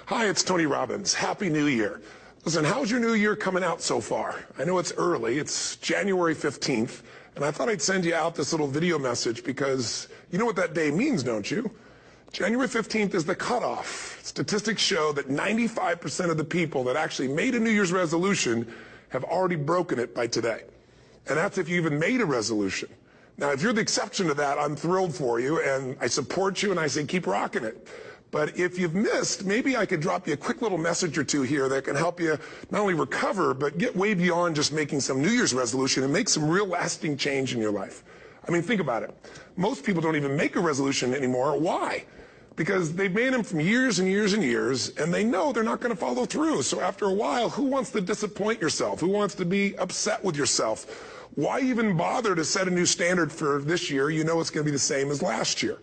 Hi, it's Tony Robbins. Happy New Year. Listen, how's your new year coming out so far? I know it's early. It's January 15th, and I thought I'd send you out this little video message because you know what that day means, don't you? January 15th is the cutoff. Statistics show that 95% of the people that actually made a New Year's resolution have already broken it by today. And that's if you even made a resolution. Now, if you're the exception to that, I'm thrilled for you, and I support you, and I say keep rocking it. But if you've missed, maybe I could drop you a quick little message or two here that can help you not only recover, but get way beyond just making some New Year's resolution and make some real lasting change in your life. I mean, think about it. Most people don't even make a resolution anymore. Why? Because they've made them from years and years and years, and they know they're not going to follow through. So after a while, who wants to disappoint yourself? Who wants to be upset with yourself? Why even bother to set a new standard for this year? You know it's going to be the same as last year.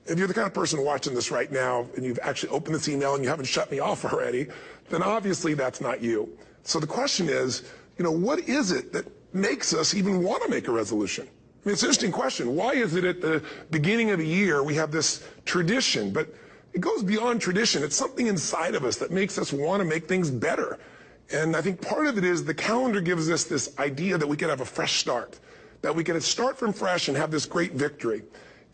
If you're the kind of person watching this right now and you've actually opened this email and you haven't shut me off already, then obviously that's not you. So the question is, what is it that makes us even want to make a resolution? I mean, it's an interesting question. Why is it at the beginning of the year we have this tradition? But it goes beyond tradition. It's something inside of us that makes us want to make things better. And I think part of it is the calendar gives us this idea that we can have a fresh start, that we can start from fresh and have this great victory.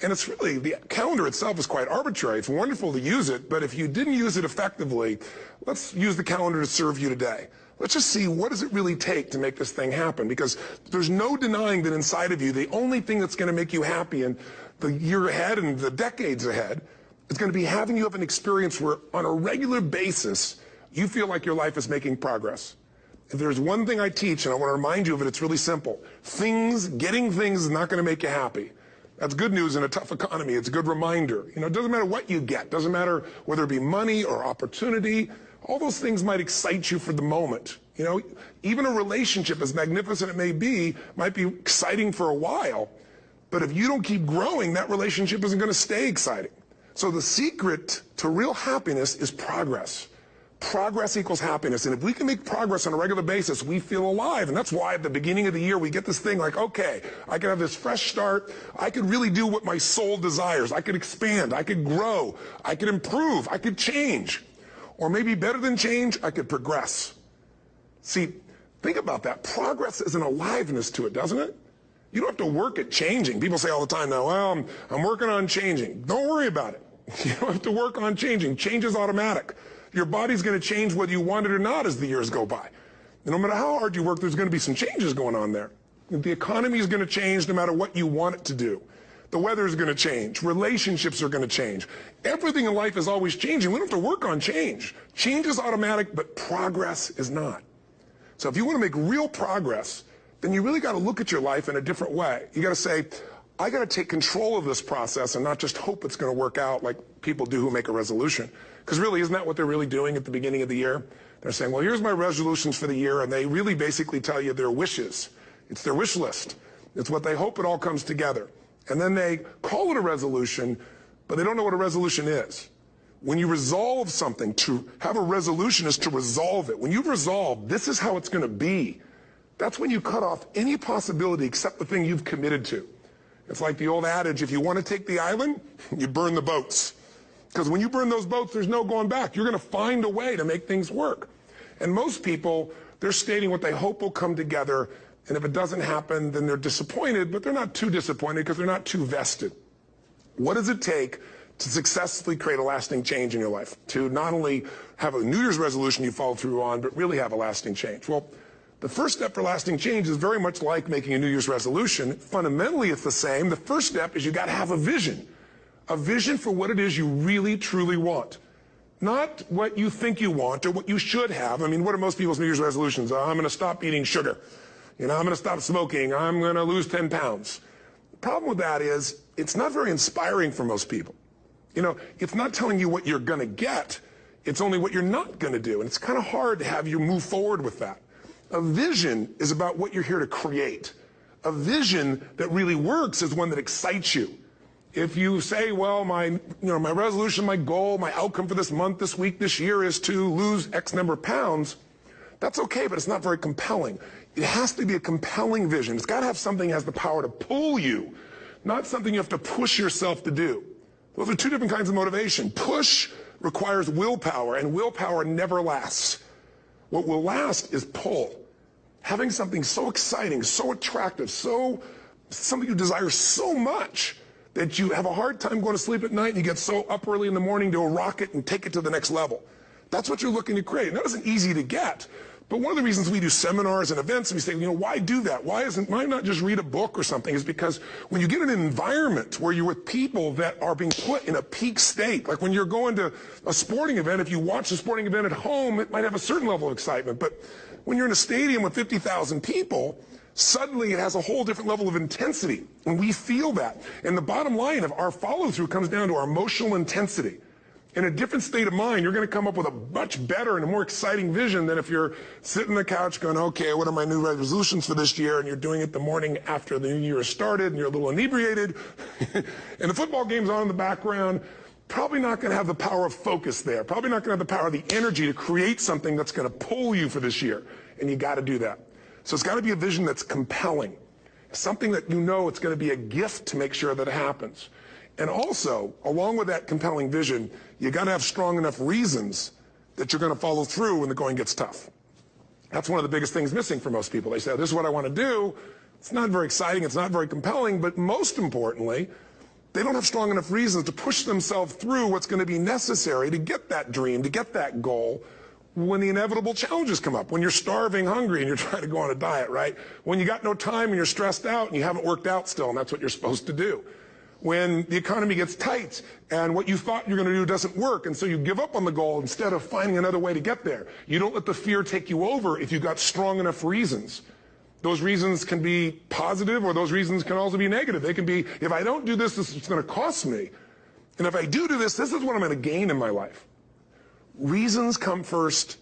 And it's really, the calendar itself is quite arbitrary. It's wonderful to use it, but if you didn't use it effectively, let's use the calendar to serve you today. Let's just see, what does it really take to make this thing happen? Because there's no denying that inside of you, the only thing that's going to make you happy in the year ahead and the decades ahead is going to be having you have an experience where on a regular basis, you feel like your life is making progress. If there's one thing I teach, and I want to remind you of it, it's really simple. Getting things is not going to make you happy. That's good news in a tough economy. It's a good reminder. It doesn't matter what you get. Doesn't matter whether it be money or opportunity. All those things might excite you for the moment. Even a relationship, as magnificent it may be, might be exciting for a while. But if you don't keep growing, that relationship isn't going to stay exciting. So the secret to real happiness is progress. Progress equals happiness. And if we can make progress on a regular basis, we feel alive. And that's why at the beginning of the year, we get this thing like, okay, I can have this fresh start. I could really do what my soul desires. I could expand. I could grow. I could improve. I could change. Or maybe better than change, I could progress. See, think about that. Progress is an aliveness to it, doesn't it? You don't have to work at changing. People say all the time now, well, I'm working on changing. Don't worry about it. You don't have to work on changing. Change is automatic. Your body's going to change whether you want it or not as the years go by. And no matter how hard you work, there's going to be some changes going on there. The economy is going to change no matter what you want it to do. The weather is going to change. Relationships are going to change. Everything in life is always changing. We don't have to work on change. Change is automatic, but progress is not. So if you want to make real progress, then you really got to look at your life in a different way. You got to say, I got to take control of this process and not just hope it's going to work out like people do who make a resolution. Because really, isn't that what they're really doing at the beginning of the year? They're saying, well, here's my resolutions for the year, and they really basically tell you their wishes. It's their wish list. It's what they hope it all comes together. And then they call it a resolution, but they don't know what a resolution is. When you resolve something, to have a resolution is to resolve it. When you've resolved, this is how it's going to be. That's when you cut off any possibility except the thing you've committed to. It's like the old adage, if you want to take the island, you burn the boats. Because when you burn those boats, there's no going back. You're going to find a way to make things work. And most people, they're stating what they hope will come together. And if it doesn't happen, then they're disappointed, but they're not too disappointed because they're not too vested. What does it take to successfully create a lasting change in your life? To not only have a New Year's resolution you follow through on, but really have a lasting change? Well, the first step for lasting change is very much like making a New Year's resolution. Fundamentally, it's the same. The first step is you got to have a vision. A vision for what it is you really, truly want. Not what you think you want or what you should have. I mean, what are most people's New Year's resolutions? I'm going to stop eating sugar. I'm going to stop smoking. I'm going to lose 10 pounds. The problem with that is it's not very inspiring for most people. It's not telling you what you're going to get. It's only what you're not going to do. And it's kind of hard to have you move forward with that. A vision is about what you're here to create. A vision that really works is one that excites you. If you say, well, my resolution, my goal, my outcome for this month, this week, this year is to lose X number of pounds, that's okay, but it's not very compelling. It has to be a compelling vision. It's got to have something that has the power to pull you, not something you have to push yourself to do. Those are two different kinds of motivation. Push requires willpower, and willpower never lasts. What will last is pull. Having something so exciting, so attractive, something you desire so much that you have a hard time going to sleep at night and you get so up early in the morning to rock it and take it to the next level. That's what you're looking to create. And that isn't easy to get. But one of the reasons we do seminars and events and we say, why do that? Why not just read a book or something? Is because when you get in an environment where you're with people that are being put in a peak state, like when you're going to a sporting event, if you watch a sporting event at home, it might have a certain level of excitement. But when you're in a stadium with 50,000 people, suddenly it has a whole different level of intensity. And we feel that. And the bottom line of our follow-through comes down to our emotional intensity. In a different state of mind, you're going to come up with a much better and a more exciting vision than if you're sitting on the couch going, okay, what are my new resolutions for this year? And you're doing it the morning after the new year has started and you're a little inebriated and the football game's on in the background. Probably not going to have the power of focus there. Probably not going to have the power of the energy to create something that's going to pull you for this year. And you got to do that. So it's got to be a vision that's compelling. Something that it's going to be a gift to make sure that it happens. And also, along with that compelling vision, you got to have strong enough reasons that you're going to follow through when the going gets tough. That's one of the biggest things missing for most people. They say, this is what I want to do. It's not very exciting. It's not very compelling. But most importantly, they don't have strong enough reasons to push themselves through what's going to be necessary to get that dream, to get that goal when the inevitable challenges come up. When you're starving, hungry, and you're trying to go on a diet, right? When you got no time and you're stressed out and you haven't worked out still, and that's what you're supposed to do. When the economy gets tight and what you thought you were going to do doesn't work, and so you give up on the goal instead of finding another way to get there. You don't let the fear take you over if you've got strong enough reasons. Those reasons can be positive, or those reasons can also be negative. They can be, if I don't do this, this is going to cost me. And if I do this, this is what I'm going to gain in my life. Reasons come first,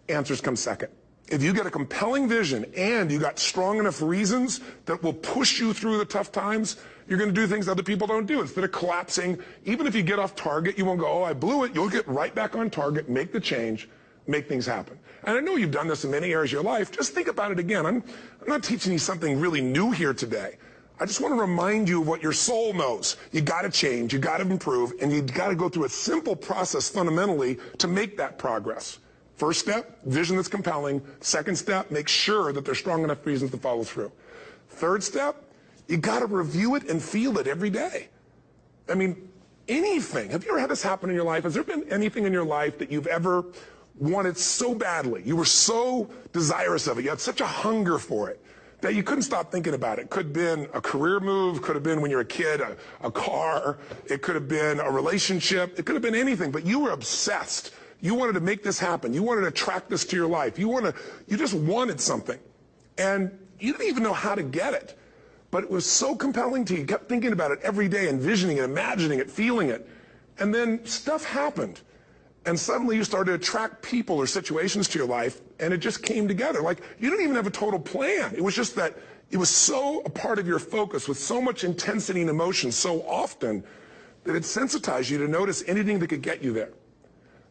answers come second. If you get a compelling vision and you got strong enough reasons that will push you through the tough times, you're going to do things other people don't do. Instead of collapsing, even if you get off target, you won't go, oh, I blew it. You'll get right back on target, make the change, make things happen. And I know you've done this in many areas of your life. Just think about it again. I'm not teaching you something really new here today. I just want to remind you of what your soul knows. You got to change, you got to improve, and you got to go through a simple process fundamentally to make that progress. First step, vision that's compelling. Second step, make sure that there's strong enough reasons to follow through. Third step, you got to review it and feel it every day. I mean, anything. Have you ever had this happen in your life? Has there been anything in your life that you've ever wanted so badly? You were so desirous of it. You had such a hunger for it that you couldn't stop thinking about it. Could have been a career move, could have been when you were a kid, a car, it could have been a relationship, it could have been anything, but you were obsessed. You wanted to make this happen. You wanted to attract this to your life. You just wanted something. And you didn't even know how to get it. But it was so compelling to you. You kept thinking about it every day, envisioning it, imagining it, feeling it. And then stuff happened. And suddenly you started to attract people or situations to your life, and it just came together. Like, you didn't even have a total plan. It was just that it was so a part of your focus with so much intensity and emotion so often that it sensitized you to notice anything that could get you there.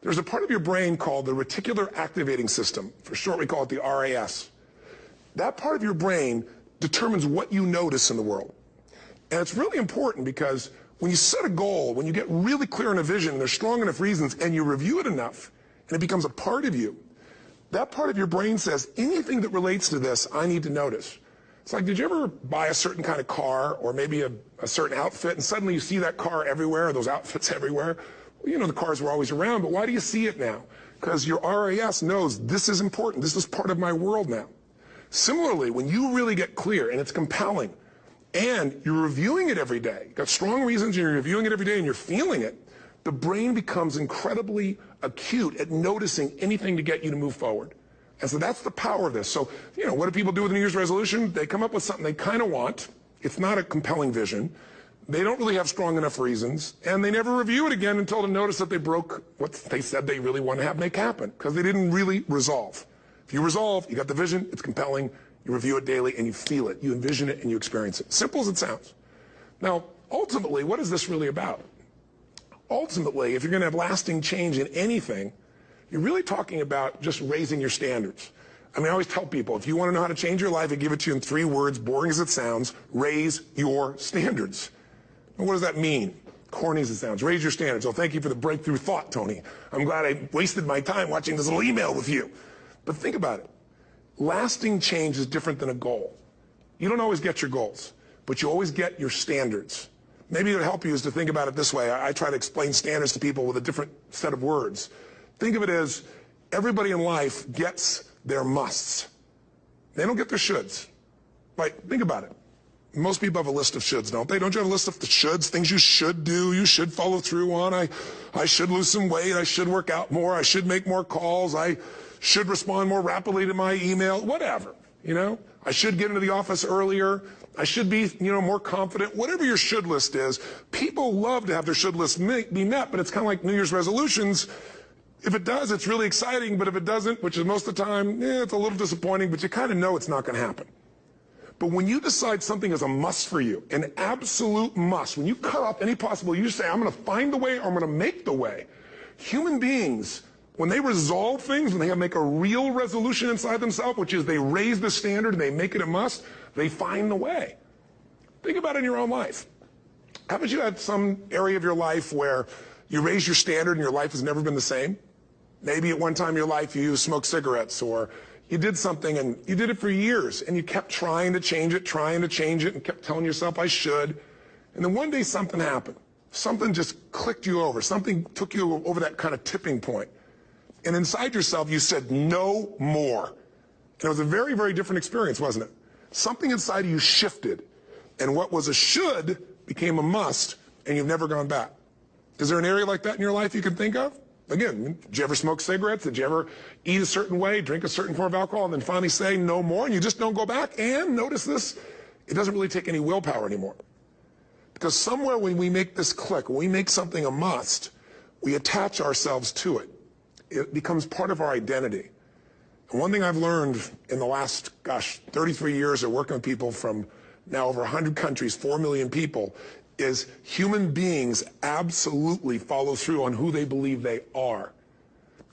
There's a part of your brain called the reticular activating system. For short, we call it the RAS. That part of your brain determines what you notice in the world. And it's really important because when you set a goal, when you get really clear on a vision, and there's strong enough reasons, and you review it enough, and it becomes a part of you, that part of your brain says, anything that relates to this, I need to notice. It's like, did you ever buy a certain kind of car, or maybe a certain outfit, and suddenly you see that car everywhere, or those outfits everywhere? Well, you know, the cars were always around, but why do you see it now? Because your RAS knows this is important. This is part of my world now. Similarly, when you really get clear and it's compelling and you're reviewing it every day, you've got strong reasons and you're reviewing it every day and you're feeling it, the brain becomes incredibly acute at noticing anything to get you to move forward. And so that's the power of this. So, you know, what do people do with a New Year's resolution? They come up with something they kind of want. It's not a compelling vision. They don't really have strong enough reasons, and they never review it again until they notice that they broke what they said they really want to have make happen, because they didn't really resolve. If you resolve, you got the vision, it's compelling, you review it daily, and you feel it, you envision it, and you experience it. Simple as it sounds. Now, ultimately, what is this really about? Ultimately, if you're going to have lasting change in anything, you're really talking about just raising your standards. I mean, I always tell people, if you want to know how to change your life, I give it to you in 3 words, boring as it sounds: raise your standards. What does that mean? Corny as it sounds. Raise your standards. Oh, thank you for the breakthrough thought, Tony. I'm glad I wasted my time watching this little email with you. But think about it. Lasting change is different than a goal. You don't always get your goals, but you always get your standards. Maybe it would help you is to think about it this way. I try to explain standards to people with a different set of words. Think of it as everybody in life gets their musts. They don't get their shoulds. Like, think about it. Most people have a list of shoulds, don't they? Don't you have a list of the shoulds, things you should do, you should follow through on? I should lose some weight, I should work out more, I should make more calls, I should respond more rapidly to my email, whatever, you know? I should get into the office earlier, I should be, more confident. Whatever your should list is, people love to have their should list be met, but it's kind of like New Year's resolutions. If it does, it's really exciting, but if it doesn't, which is most of the time, it's a little disappointing, but you kind of know it's not going to happen. But when you decide something is a must for you, an absolute must, when you cut off any possible, you say, I'm going to find the way or I'm going to make the way. Human beings, when they resolve things, when they make a real resolution inside themselves, which is they raise the standard and they make it a must, they find the way. Think about it in your own life. Haven't you had some area of your life where you raise your standard and your life has never been the same? Maybe at one time in your life you smoked cigarettes, or you did something and you did it for years and you kept trying to change it and kept telling yourself I should. And then one day something happened. Something just clicked you over. Something took you over that kind of tipping point. And inside yourself you said no more. And it was a very, very different experience, wasn't it? Something inside of you shifted. And what was a should became a must, and you've never gone back. Is there an area like that in your life you can think of? Again, did you ever smoke cigarettes? Did you ever eat a certain way, drink a certain form of alcohol, and then finally say no more, and you just don't go back? And notice this, it doesn't really take any willpower anymore. Because somewhere when we make this click, when we make something a must, we attach ourselves to it. It becomes part of our identity. And one thing I've learned in the last, 33 years of working with people from now over 100 countries, 4 million people, is human beings absolutely follow through on who they believe they are.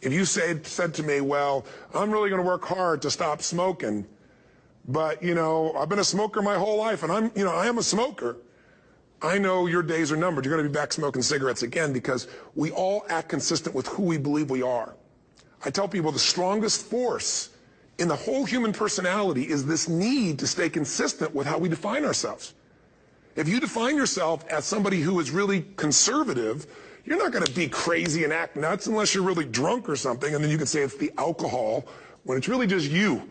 If you said to me, well, I'm really going to work hard to stop smoking, but, I've been a smoker my whole life, and I am a smoker, I know your days are numbered. You're going to be back smoking cigarettes again, because we all act consistent with who we believe we are. I tell people the strongest force in the whole human personality is this need to stay consistent with how we define ourselves. If you define yourself as somebody who is really conservative, you're not going to be crazy and act nuts unless you're really drunk or something, and then you can say it's the alcohol, when it's really just you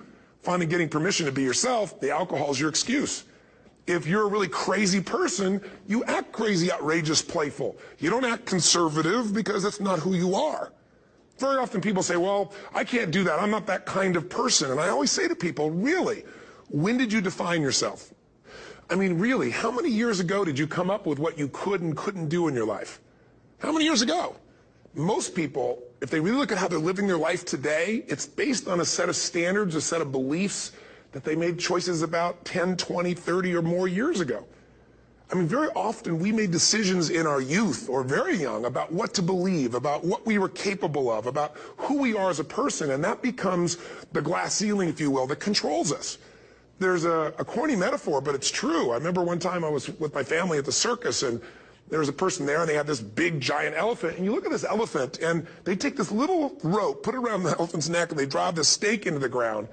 finally getting permission to be yourself. The alcohol is your excuse. If you're a really crazy person, you act crazy, outrageous, playful. You don't act conservative because that's not who you are. Very often people say, well, I can't do that. I'm not that kind of person. And I always say to people, really, when did you define yourself? I mean, really, how many years ago did you come up with what you could and couldn't do in your life? How many years ago? Most people, if they really look at how they're living their life today, it's based on a set of standards, a set of beliefs that they made choices about 10, 20, 30 or more years ago. I mean, very often we made decisions in our youth or very young about what to believe, about what we were capable of, about who we are as a person, and that becomes the glass ceiling, if you will, that controls us. There's a corny metaphor, but it's true. I remember one time I was with my family at the circus, and there was a person there, and they had this big, giant elephant. And you look at this elephant, and they take this little rope, put it around the elephant's neck, and they drive this stake into the ground.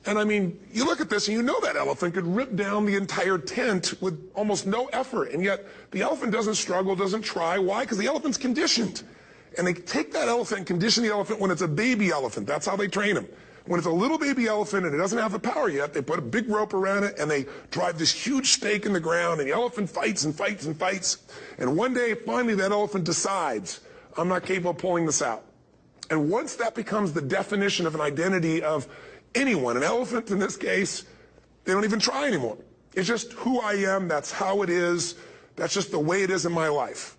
And I mean, you look at this, and you know that elephant could rip down the entire tent with almost no effort. And yet, the elephant doesn't struggle, doesn't try. Why? Because the elephant's conditioned. And they take that elephant and condition the elephant when it's a baby elephant. That's how they train him. When it's a little baby elephant and it doesn't have the power yet, they put a big rope around it and they drive this huge stake in the ground, and the elephant fights and fights and fights. And one day, finally, that elephant decides, I'm not capable of pulling this out. And once that becomes the definition of an identity of anyone, an elephant in this case, they don't even try anymore. It's just who I am, that's how it is, that's just the way it is in my life.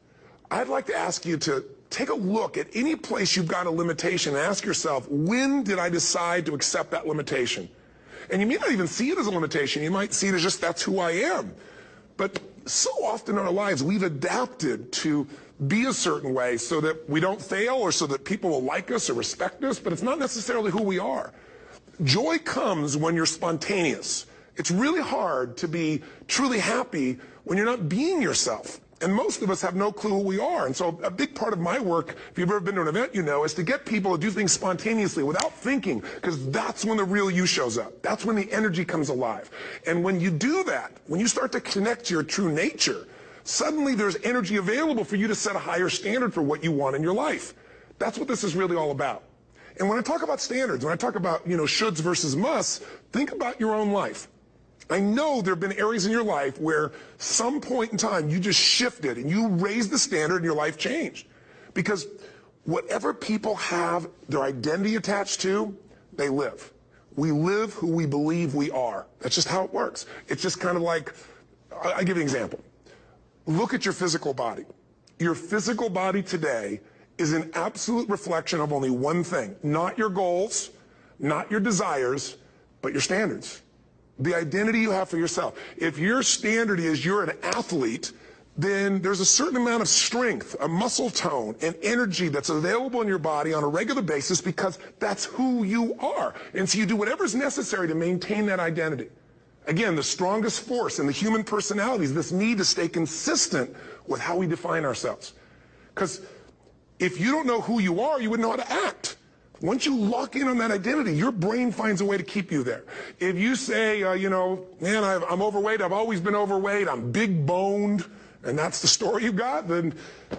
I'd like to ask you to take a look at any place you've got a limitation and ask yourself, when did I decide to accept that limitation? And you may not even see it as a limitation. You might see it as just that's who I am. But so often in our lives, we've adapted to be a certain way so that we don't fail or so that people will like us or respect us, but it's not necessarily who we are. Joy comes when you're spontaneous. It's really hard to be truly happy when you're not being yourself. And most of us have no clue who we are. And so a big part of my work, if you've ever been to an event, you know, is to get people to do things spontaneously without thinking, because that's when the real you shows up. That's when the energy comes alive. And when you do that, when you start to connect to your true nature, suddenly there's energy available for you to set a higher standard for what you want in your life. That's what this is really all about. And when I talk about standards, when I talk about, you know, shoulds versus musts, think about your own life. I know there have been areas in your life where some point in time you just shifted and you raised the standard and your life changed. Because whatever people have their identity attached to, they live. We live who we believe we are. That's just how it works. It's just kind of like, I'll give you an example. Look at your physical body. Your physical body today is an absolute reflection of only one thing. Not your goals, not your desires, but your standards. The identity you have for yourself. If your standard is you're an athlete, then there's a certain amount of strength, a muscle tone, and energy that's available in your body on a regular basis because that's who you are. And so you do whatever's necessary to maintain that identity. Again, the strongest force in the human personality is this need to stay consistent with how we define ourselves. Because if you don't know who you are, you wouldn't know how to act. Once you lock in on that identity, your brain finds a way to keep you there. If you say, you know, man, I'm overweight, I've always been overweight, I'm big boned, and that's the story you've got, then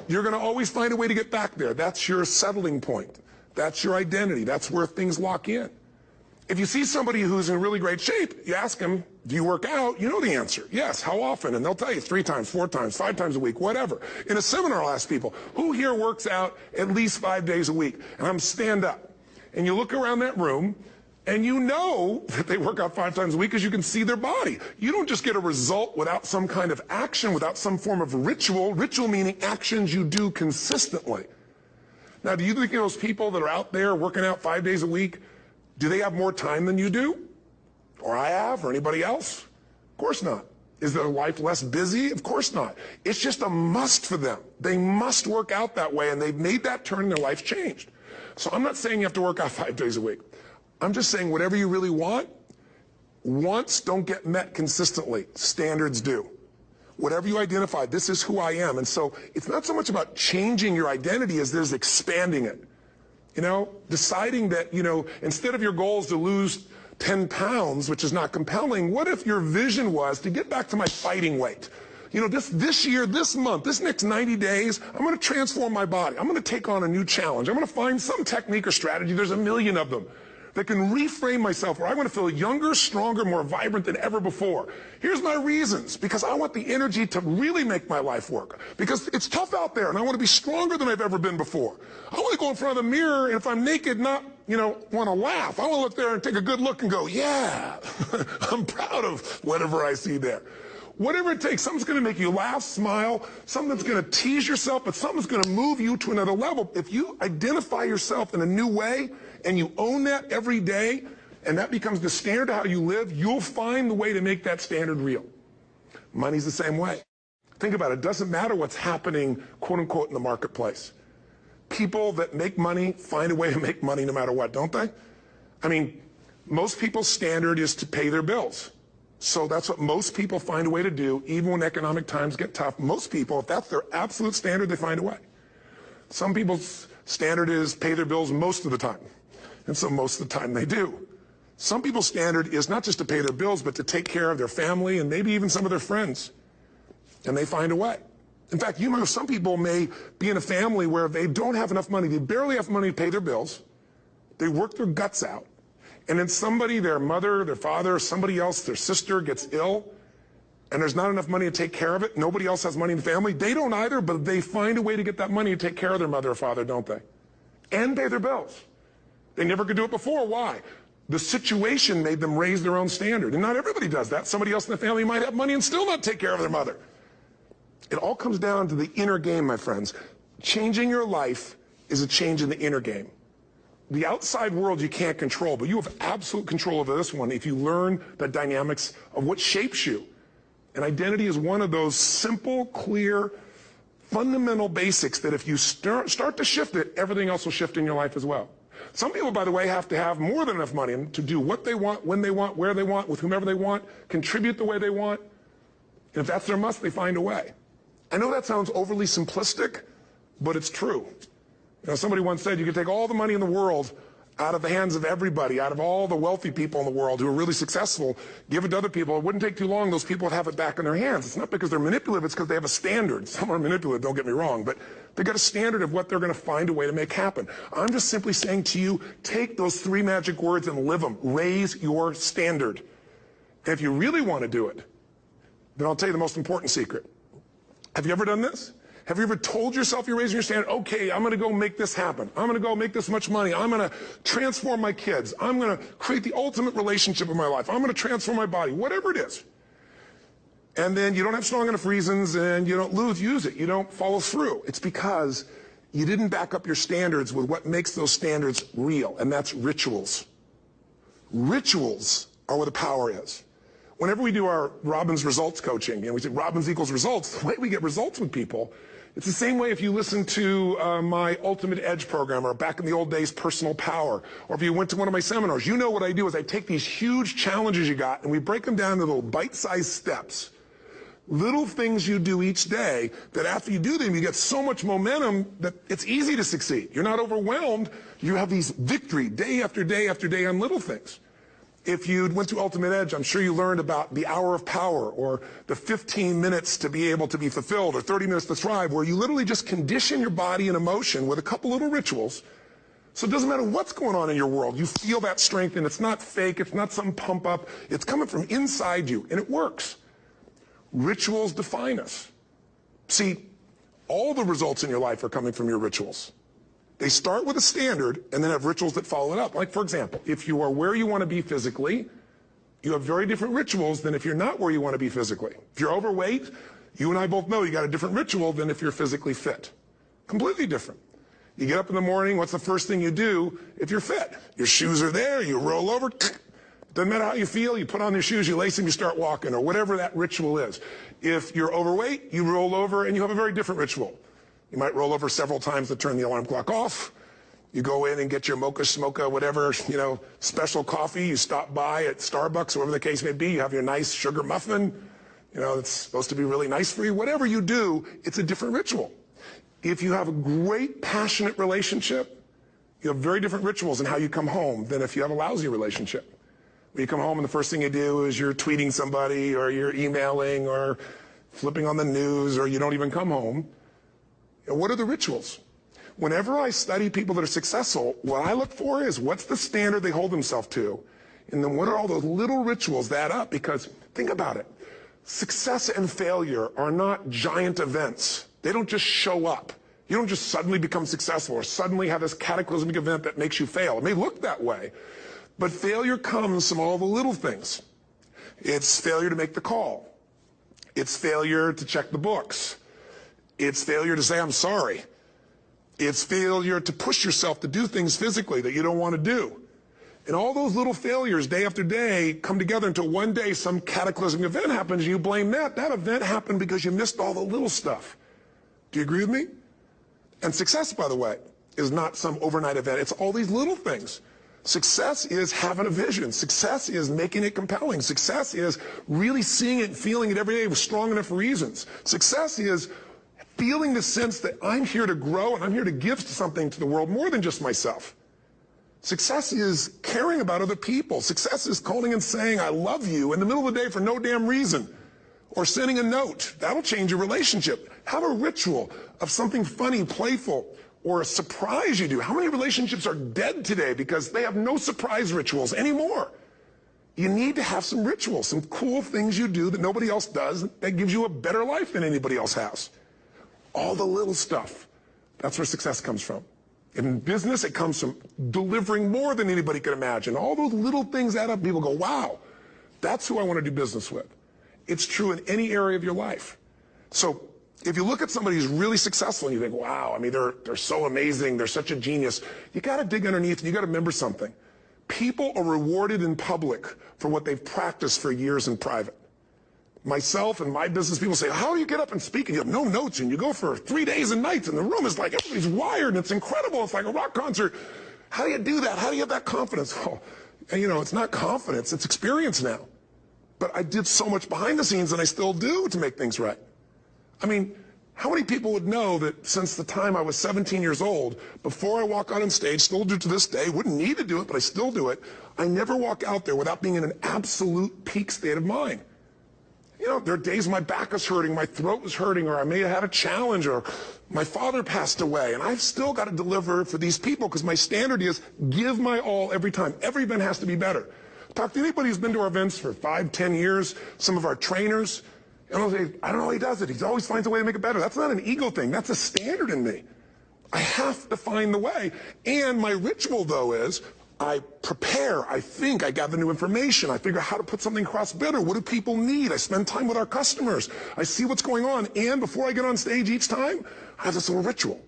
you're going to always find a way to get back there. That's your settling point. That's your identity. That's where things lock in. If you see somebody who's in really great shape, you ask them, do you work out? You know the answer. Yes. How often? And they'll tell you 3 times, 4 times, 5 times a week, whatever. In a seminar, I'll ask people, who here works out at least 5 days a week? And I'm stand up. And you look around that room, and you know that they work out 5 times a week because you can see their body. You don't just get a result without some kind of action, without some form of ritual. Ritual meaning actions you do consistently. Now, do you think those people that are out there working out 5 days a week, do they have more time than you do? Or I have, or anybody else? Of course not. Is their life less busy? Of course not. It's just a must for them. They must work out that way, and they've made that turn and their life's changed. So I'm not saying you have to work out 5 days a week. I'm just saying whatever you really want, wants don't get met consistently. Standards do. Whatever you identify, this is who I am. And so it's not so much about changing your identity as there's expanding it. You know, deciding that, you know, instead of your goals to lose 10 pounds, which is not compelling, what if your vision was to get back to my fighting weight? You know, this year, this month, this next 90 days, I'm going to transform my body. I'm going to take on a new challenge. I'm going to find some technique or strategy, there's a million of them, that can reframe myself where I want to feel younger, stronger, more vibrant than ever before. Here's my reasons. Because I want the energy to really make my life work. Because it's tough out there, and I want to be stronger than I've ever been before. I want to go in front of the mirror, and if I'm naked, not, you know, want to laugh. I want to look there and take a good look and go, yeah, I'm proud of whatever I see there. Whatever it takes, something's going to make you laugh, smile, something that's going to tease yourself, but something's going to move you to another level. If you identify yourself in a new way and you own that every day, and that becomes the standard of how you live, you'll find the way to make that standard real. Money's the same way. Think about it. It doesn't matter what's happening, quote unquote, in the marketplace. People that make money find a way to make money no matter what, don't they? I mean, most people's standard is to pay their bills. So that's what most people find a way to do, even when economic times get tough. Most people, if that's their absolute standard, they find a way. Some people's standard is pay their bills most of the time. And so most of the time they do. Some people's standard is not just to pay their bills, but to take care of their family and maybe even some of their friends. And they find a way. In fact, you know, some people may be in a family where they don't have enough money. They barely have money to pay their bills. They work their guts out. And then somebody, their mother, their father, somebody else, their sister gets ill, and there's not enough money to take care of it. Nobody else has money in the family. They don't either, but they find a way to get that money to take care of their mother or father, don't they? And pay their bills. They never could do it before. Why? The situation made them raise their own standard. And not everybody does that. Somebody else in the family might have money and still not take care of their mother. It all comes down to the inner game, my friends. Changing your life is a change in the inner game. The outside world you can't control, but you have absolute control over this one if you learn the dynamics of what shapes you. And identity is one of those simple, clear, fundamental basics that if you start to shift it, everything else will shift in your life as well. Some people, by the way, have to have more than enough money to do what they want, when they want, where they want, with whomever they want, contribute the way they want. And if that's their must, they find a way. I know that sounds overly simplistic, but it's true. Somebody once said you could take all the money in the world out of the hands of everybody, out of all the wealthy people in the world who are really successful, give it to other people. It wouldn't take too long. Those people would have it back in their hands. It's not because they're manipulative. It's because they have a standard. Some are manipulative, don't get me wrong, but they've got a standard of what they're going to find a way to make happen. I'm just simply saying to you, take those 3 magic words and live them. Raise your standard. And if you really want to do it, then I'll tell you the most important secret. Have you ever done this? Have you ever told yourself you're raising your standard? Okay, I'm going to go make this happen. I'm going to go make this much money. I'm going to transform my kids. I'm going to create the ultimate relationship in my life. I'm going to transform my body, whatever it is. And then you don't have strong enough reasons and you don't use it. You don't follow through. It's because you didn't back up your standards with what makes those standards real, and that's rituals. Rituals are where the power is. Whenever we do our Robbins results coaching, and we say Robbins equals results, the way we get results with people, it's the same way if you listen to my Ultimate Edge program, or back in the old days, Personal Power, or if you went to one of my seminars. You know what I do is I take these huge challenges you got and we break them down into little bite-sized steps. Little things you do each day that after you do them, you get so much momentum that it's easy to succeed. You're not overwhelmed. You have these victory day after day after day on little things. If you went to Ultimate Edge, I'm sure you learned about the hour of power, or the 15 minutes to be able to be fulfilled, or 30 minutes to thrive, where you literally just condition your body and emotion with a couple little rituals. So it doesn't matter what's going on in your world. You feel that strength, and it's not fake. It's not some pump up. It's coming from inside you, and it works. Rituals define us. See, all the results in your life are coming from your rituals. They start with a standard and then have rituals that follow it up. Like, for example, if you are where you want to be physically, you have very different rituals than if you're not where you want to be physically. If you're overweight, you and I both know you got a different ritual than if you're physically fit. Completely different. You get up in the morning, what's the first thing you do if you're fit? Your shoes are there, you roll over, doesn't matter how you feel, you put on your shoes, you lace them, you start walking, or whatever that ritual is. If you're overweight, you roll over and you have a very different ritual. You might roll over several times to turn the alarm clock off. You go in and get your mocha, smocha, whatever, special coffee. You stop by at Starbucks, whatever the case may be. You have your nice sugar muffin. It's supposed to be really nice for you. Whatever you do, it's a different ritual. If you have a great, passionate relationship, you have very different rituals in how you come home than if you have a lousy relationship. When you come home and the first thing you do is you're tweeting somebody, or you're emailing, or flipping on the news, or you don't even come home. What are the rituals? Whenever I study people that are successful, what I look for is what's the standard they hold themselves to, and then what are all those little rituals that add up? Because think about it. Success and failure are not giant events. They don't just show up. You don't just suddenly become successful or suddenly have this cataclysmic event that makes you fail. It may look that way, but failure comes from all the little things. It's failure to make the call. It's failure to check the books. It's failure to say, I'm sorry. It's failure to push yourself to do things physically that you don't want to do. And all those little failures day after day come together until one day some cataclysmic event happens and you blame that. That event happened because you missed all the little stuff. Do you agree with me? And success, by the way, is not some overnight event. It's all these little things. Success is having a vision. Success is making it compelling. Success is really seeing it and feeling it every day with strong enough reasons. Success is feeling the sense that I'm here to grow and I'm here to give something to the world more than just myself. Success is caring about other people. Success is calling and saying, I love you in the middle of the day for no damn reason. Or sending a note. That'll change your relationship. Have a ritual of something funny, playful, or a surprise you do. How many relationships are dead today because they have no surprise rituals anymore? You need to have some rituals, some cool things you do that nobody else does that gives you a better life than anybody else has. All the little stuff. That's where success comes from. In business, it comes from delivering more than anybody could imagine. All those little things add up. People go, wow, that's who I want to do business with. It's true in any area of your life. So if you look at somebody who's really successful and you think, wow, they're so amazing, they're such a genius, you got to dig underneath and you got to remember something. People are rewarded in public for what they've practiced for years in private. Myself and my business people say, how do you get up and speak? And you have no notes and you go for 3 days and nights and the room is like, everybody's wired and it's incredible. It's like a rock concert. How do you do that? How do you have that confidence? Oh, and it's not confidence, it's experience now. But I did so much behind the scenes and I still do to make things right. How many people would know that since the time I was 17 years old, before I walk out on stage, still do to this day, wouldn't need to do it, but I still do it, I never walk out there without being in an absolute peak state of mind. You know, there are days my back is hurting, my throat was hurting, or I may have had a challenge, or my father passed away, and I've still got to deliver for these people because my standard is give my all every time. Every event has to be better. Talk to anybody who's been to our events for 5, 10 years, some of our trainers, and they'll say, I don't know how he does it. He always finds a way to make it better. That's not an ego thing. That's a standard in me. I have to find the way. And my ritual, though, is I prepare, I think, I gather new information, I figure out how to put something across better. What do people need? I spend time with our customers. I see what's going on. And before I get on stage each time, I have this little ritual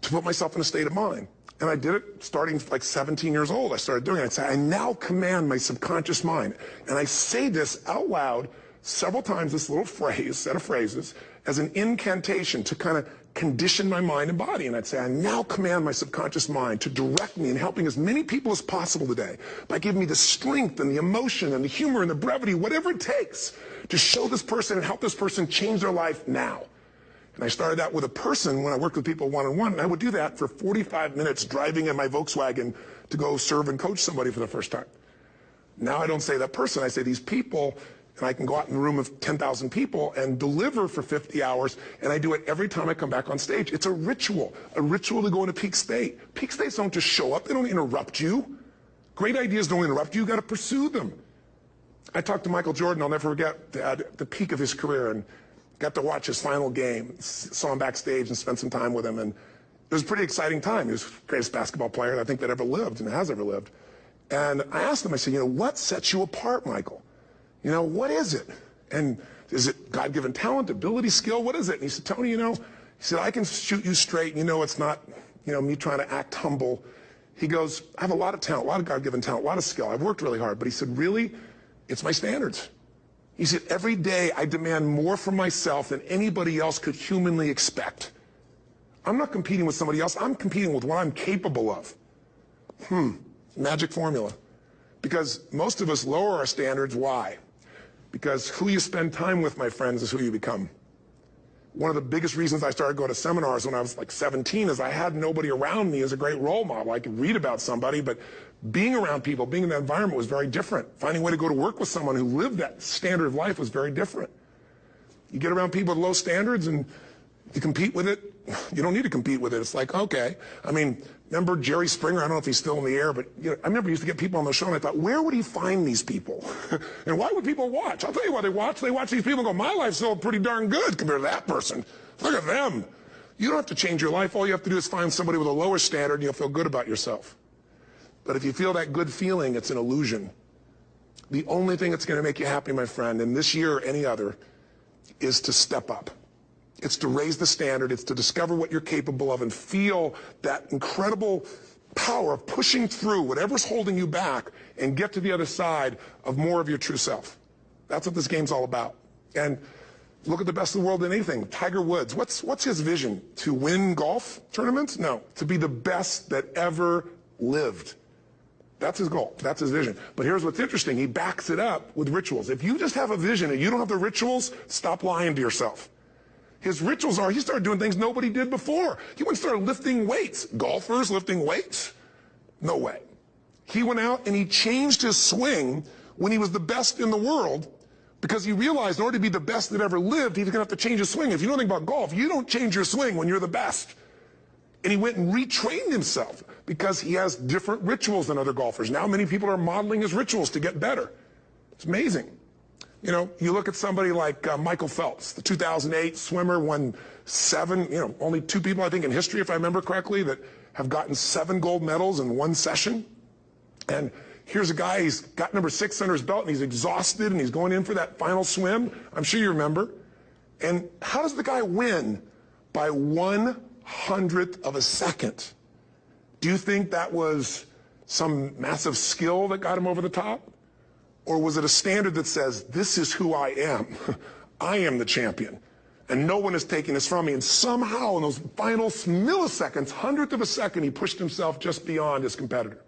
to put myself in a state of mind. And I did it starting like 17 years old. I started doing it. I'd say, I now command my subconscious mind. And I say this out loud several times, this little phrase, set of phrases, as an incantation to kind of condition my mind and body. And I'd say, I now command my subconscious mind to direct me in helping as many people as possible today by giving me the strength and the emotion and the humor and the brevity, whatever it takes to show this person and help this person change their life now. And I started out with a person when I worked with people one-on-one, and I would do that for 45 minutes driving in my Volkswagen to go serve and coach somebody for the first time. Now I don't say that person, I say these people, and I can go out in a room of 10,000 people and deliver for 50 hours, and I do it every time I come back on stage. It's a ritual to go into peak state. Peak states don't just show up, they don't interrupt you. Great ideas don't interrupt you, you gotta pursue them. I talked to Michael Jordan, I'll never forget, at the peak of his career, and got to watch his final game, saw him backstage and spent some time with him, and it was a pretty exciting time. He was the greatest basketball player I think that ever lived and has ever lived. And I asked him, I said, you know, what sets you apart, Michael? You know, what is it? And is it God-given talent, ability, skill? What is it? And he said, Tony, you know, he said, I can shoot you straight, and you know it's not, you know, me trying to act humble. He goes, I have a lot of talent, a lot of God-given talent, a lot of skill. I've worked really hard. But he said, really, it's my standards. He said, every day I demand more from myself than anybody else could humanly expect. I'm not competing with somebody else. I'm competing with what I'm capable of. Magic formula. Because most of us lower our standards. Why? Because who you spend time with, my friends, is who you become. One of the biggest reasons I started going to seminars when I was like 17 is I had nobody around me as a great role model. I could read about somebody, but being around people, being in that environment was very different. Finding a way to go to work with someone who lived that standard of life was very different. You get around people with low standards and you compete with it. You don't need to compete with it. It's like, okay. I mean, remember Jerry Springer? I don't know if he's still in the air, but you know, I remember he used to get people on the show and I thought, where would he find these people? And why would people watch? I'll tell you why they watch. They watch these people and go, my life's still pretty darn good compared to that person. Look at them. You don't have to change your life. All you have to do is find somebody with a lower standard and you'll feel good about yourself. But if you feel that good feeling, it's an illusion. The only thing that's going to make you happy, my friend, and this year or any other, is to step up. It's to raise the standard. It's to discover what you're capable of and feel that incredible power of pushing through whatever's holding you back and get to the other side of more of your true self. That's what this game's all about. And look at the best in the world in anything. Tiger Woods, what's his vision? To win golf tournaments? No, to be the best that ever lived. That's his goal. That's his vision. But here's what's interesting. He backs it up with rituals. If you just have a vision and you don't have the rituals, stop lying to yourself. His rituals are, he started doing things nobody did before. He went and started lifting weights. Golfers lifting weights? No way. He went out and he changed his swing when he was the best in the world because he realized in order to be the best that ever lived, he was going to have to change his swing. If you know anything about golf, you don't change your swing when you're the best. And he went and retrained himself because he has different rituals than other golfers. Now many people are modeling his rituals to get better. It's amazing. You know, you look at somebody like Michael Phelps, the 2008 swimmer, won 7, you know, only 2 people I think in history, if I remember correctly, that have gotten 7 gold medals in one session. And here's a guy, he's got number 6 under his belt and he's exhausted and he's going in for that final swim. I'm sure you remember. And how does the guy win? By 1/100th of a second. Do you think that was some massive skill that got him over the top? Or was it a standard that says, this is who I am. I am the champion. And no one is taking this from me. And somehow in those final milliseconds, 100th of a second, he pushed himself just beyond his competitor.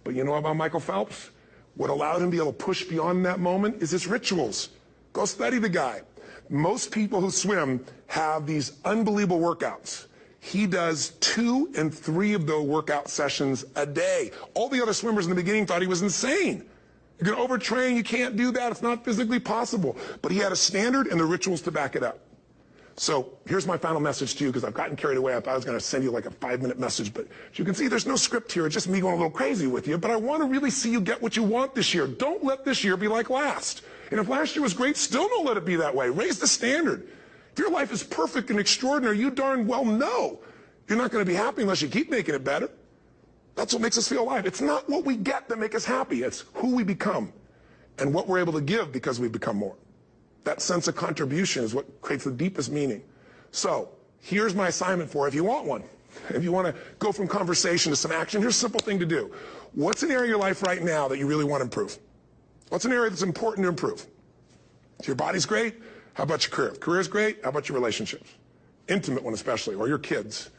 But you know about Michael Phelps? What allowed him to be able to push beyond that moment is his rituals. Go study the guy. Most people who swim have these unbelievable workouts. He does 2 and 3 of those workout sessions a day. All the other swimmers in the beginning thought he was insane. You're going to overtrain, you can't do that, it's not physically possible. But he had a standard and the rituals to back it up. So here's my final message to you, because I've gotten carried away. I thought I was going to send you like a 5-minute message, but as you can see, there's no script here. It's just me going a little crazy with you, but I want to really see you get what you want this year. Don't let this year be like last. And if last year was great, still don't let it be that way. Raise the standard. If your life is perfect and extraordinary, you darn well know you're not going to be happy unless you keep making it better. That's what makes us feel alive. It's not what we get that makes us happy. It's who we become and what we're able to give because we become more. That sense of contribution is what creates the deepest meaning. So here's my assignment for you, if you want one. If you want to go from conversation to some action, here's a simple thing to do. What's an area of your life right now that you really want to improve? What's an area that's important to improve? If your body's great, how about your career? If career's great, how about your relationships? Intimate one especially, or your kids,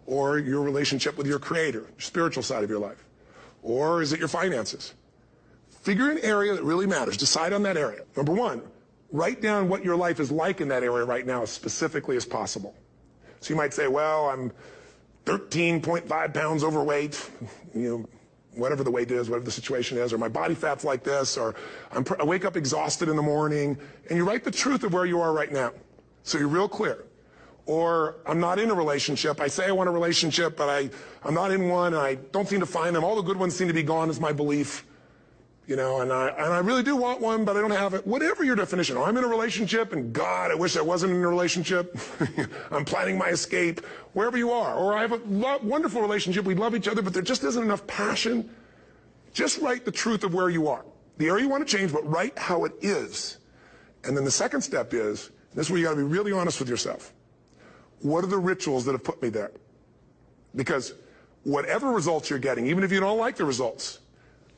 or your relationship with your creator, your spiritual side of your life. Or is it your finances? Figure an area that really matters. Decide on that area. Number one, write down what your life is like in that area right now as specifically as possible. So you might say, well, I'm 13.5 pounds overweight, whatever the weight is, whatever the situation is, or my body fat's like this, or I wake up exhausted in the morning, and you write the truth of where you are right now. So you're real clear. Or I'm not in a relationship. I say I want a relationship, but I'm not in one, and I don't seem to find them. All the good ones seem to be gone is my belief. And I really do want one, but I don't have it. Whatever your definition. Or I'm in a relationship, and God, I wish I wasn't in a relationship. I'm planning my escape. Wherever you are. Or I have a wonderful relationship. We love each other, but there just isn't enough passion. Just write the truth of where you are. The area you want to change, but write how it is. And then the second step is, this is where you got to be really honest with yourself. What are the rituals that have put me there? Because whatever results you're getting, even if you don't like the results,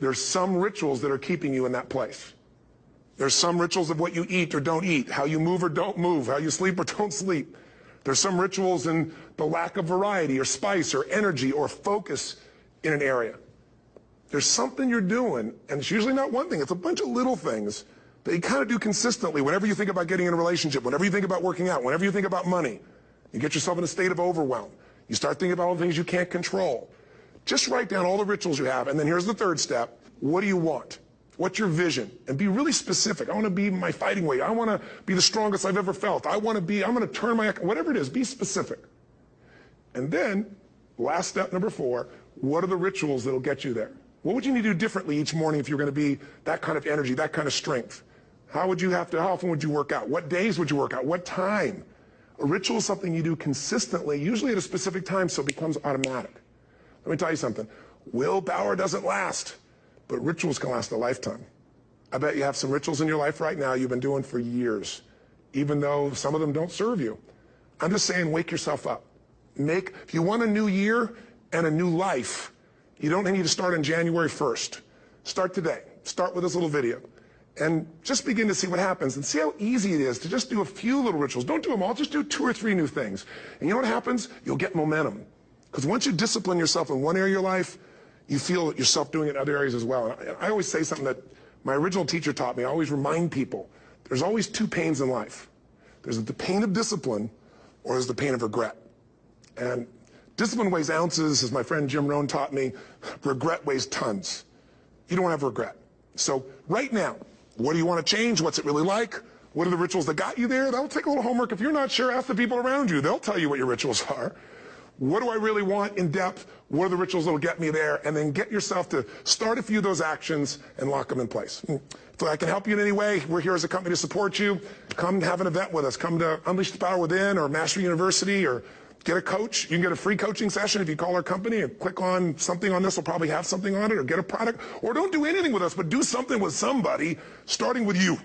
there's some rituals that are keeping you in that place. There's some rituals of what you eat or don't eat, how you move or don't move, how you sleep or don't sleep. There's some rituals in the lack of variety or spice or energy or focus in an area. There's something you're doing, and it's usually not one thing, it's a bunch of little things that you kind of do consistently whenever you think about getting in a relationship, whenever you think about working out, whenever you think about money. You get yourself in a state of overwhelm. You start thinking about all the things you can't control. Just write down all the rituals you have, and then here's the third step. What do you want? What's your vision? And be really specific. I want to be my fighting weight. I want to be the strongest I've ever felt. I'm going to turn whatever it is, be specific. And then, last step, number 4, what are the rituals that'll get you there? What would you need to do differently each morning if you're going to be that kind of energy, that kind of strength? How often would you work out? What days would you work out? What time? A ritual is something you do consistently, usually at a specific time, so it becomes automatic. Let me tell you something. Willpower doesn't last, but rituals can last a lifetime. I bet you have some rituals in your life right now you've been doing for years, even though some of them don't serve you. I'm just saying, wake yourself up. If you want a new year and a new life, you don't need to start on January 1st. Start today. Start with this little video. And just begin to see what happens and see how easy it is to just do a few little rituals. Don't do them all, just do 2 or 3 new things. And you know what happens? You'll get momentum. Because once you discipline yourself in one area of your life, you feel yourself doing it in other areas as well. And I always say something that my original teacher taught me. I always remind people, there's always 2 pains in life. There's the pain of discipline, or there's the pain of regret. And discipline weighs ounces, as my friend Jim Rohn taught me. Regret weighs tons. You don't have regret. So right now, what do you want to change? What's it really like? What are the rituals that got you there? That'll take a little homework. If you're not sure, ask the people around you. They'll tell you what your rituals are. What do I really want in depth? What are the rituals that will get me there? And then get yourself to start a few of those actions and lock them in place. If I can help you in any way, we're here as a company to support you. Come have an event with us. Come to Unleash the Power Within or Mastery University, or get a coach. You can get a free coaching session if you call our company and click on something on this. Will probably have something on it, or get a product. Or don't do anything with us, but do something with somebody, starting with you.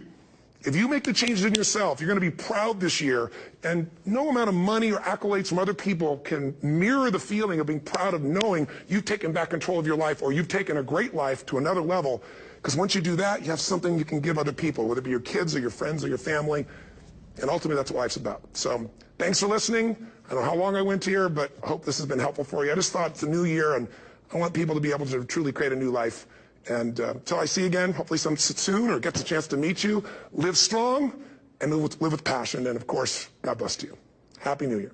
If you make the changes in yourself, you're going to be proud this year, and no amount of money or accolades from other people can mirror the feeling of being proud of knowing you've taken back control of your life, or you've taken a great life to another level. Because once you do that, you have something you can give other people, whether it be your kids or your friends or your family. And ultimately, that's what life's about. So thanks for listening. I don't know how long I went here, but I hope this has been helpful for you. I just thought it's a new year, and I want people to be able to truly create a new life And until I see you again, hopefully soon, or gets a chance to meet you, live strong and live with passion. And of course, God bless to you. Happy New Year.